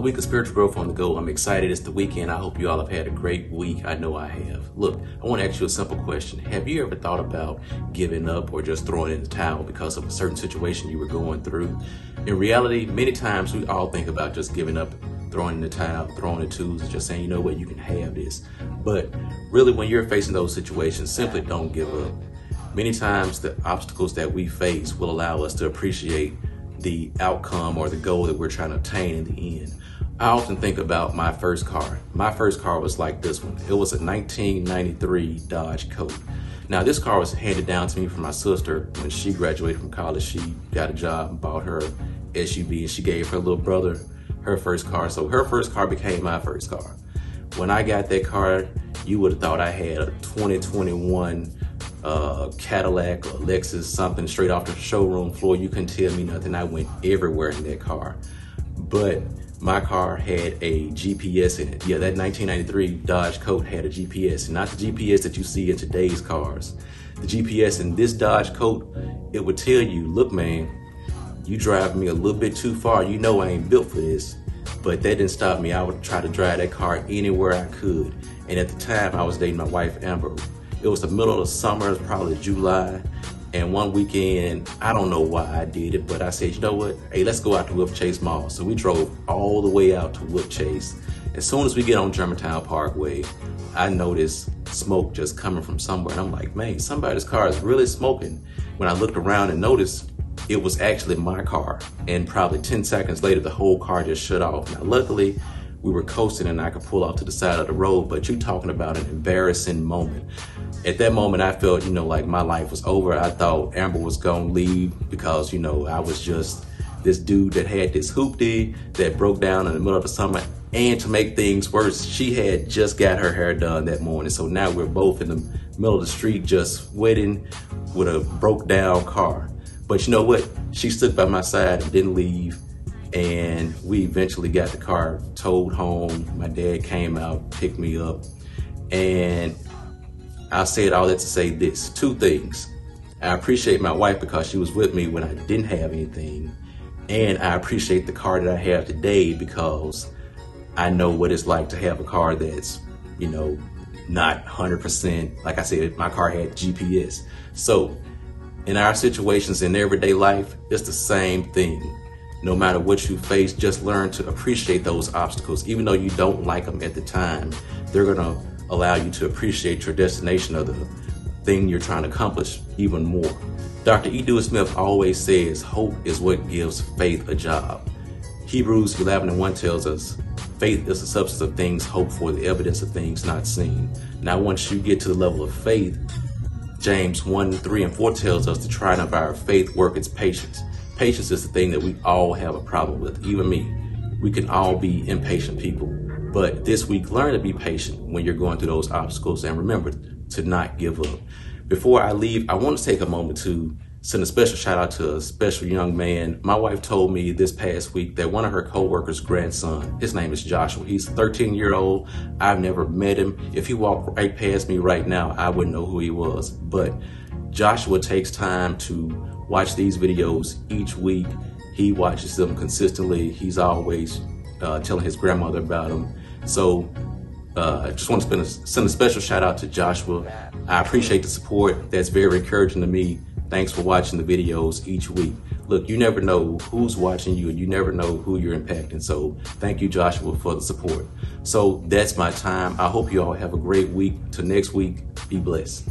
week of spiritual growth on the go. I'm excited. It's the weekend. I hope you all have had a great week. I know I have. Look, I want to ask you a simple question. Have you ever thought about giving up or just throwing in the towel because of a certain situation you were going through? In reality, many times we all think about just giving up, throwing in the towel, throwing the tools, and just saying, you know what, you can have this. But really, when you're facing those situations, simply don't give up. Many times the obstacles that we face will allow us to appreciate the outcome or the goal that we're trying to obtain in the end. I often think about my first car. My first car was like this one. It was a 1993 Dodge Colt. Now this car was handed down to me from my sister when she graduated from college. She got a job and bought her SUV, and she gave her little brother her first car. So her first car became my first car. When I got that car, you would have thought I had a 2021 Cadillac or Lexus, something straight off the showroom floor. You couldn't tell me nothing. I went everywhere in that car. But my car had a GPS in it. Yeah, that 1993 Dodge Colt had a GPS, not the GPS that you see in today's cars. The GPS in this Dodge Colt, it would tell you, look man, you drive me a little bit too far. You know I ain't built for this. But that didn't stop me. I would try to drive that car anywhere I could. And at the time I was dating my wife, Amber. It was the middle of the summer, probably July. And one weekend, I don't know why I did it, but I said, you know what? Hey, let's go out to Wolf Chase Mall. So we drove all the way out to Wolf Chase. As soon as we get on Germantown Parkway, I noticed smoke just coming from somewhere. And I'm like, man, somebody's car is really smoking. When I looked around and noticed, it was actually my car. And probably 10 seconds later, the whole car just shut off. Now, luckily, we were coasting and I could pull off to the side of the road, but you talking about an embarrassing moment. At that moment, I felt, like my life was over. I thought Amber was gonna leave because, I was just this dude that had this hoopty that broke down in the middle of the summer. And to make things worse, she had just got her hair done that morning. So now we're both in the middle of the street just waiting with a broke down car. But you know what? She stood by my side and didn't leave. And we eventually got the car towed home. My dad came out, picked me up. And I said all that to say this, two things. I appreciate my wife because she was with me when I didn't have anything. And I appreciate the car that I have today because I know what it's like to have a car that's, not 100%. Like I said, my car had GPS. So in our situations in everyday life, it's the same thing. No matter what you face, just learn to appreciate those obstacles. Even though you don't like them at the time, they're gonna allow you to appreciate your destination or the thing you're trying to accomplish even more. Dr. E. Dewey Smith always says, hope is what gives faith a job. Hebrews 11:1 tells us, faith is the substance of things hoped for, the evidence of things not seen. Now, once you get to the level of faith, James 1:3-4 tells us the trying of our faith worketh patience. Patience is the thing that we all have a problem with, even me. We can all be impatient people. But this week, learn to be patient when you're going through those obstacles and remember to not give up. Before I leave, I want to take a moment to send a special shout out to a special young man. My wife told me this past week that one of her co-workers' grandson, his name is Joshua. He's 13-year-old. I've never met him. If he walked right past me right now, I wouldn't know who he was. But Joshua takes time to watch these videos each week. He watches them consistently. He's always telling his grandmother about them. So I just want to send a special shout out to Joshua. I appreciate the support. That's very encouraging to me. Thanks for watching the videos each week. Look, you never know who's watching you and you never know who you're impacting. So thank you, Joshua, for the support. So that's my time. I hope you all have a great week. Till next week, be blessed.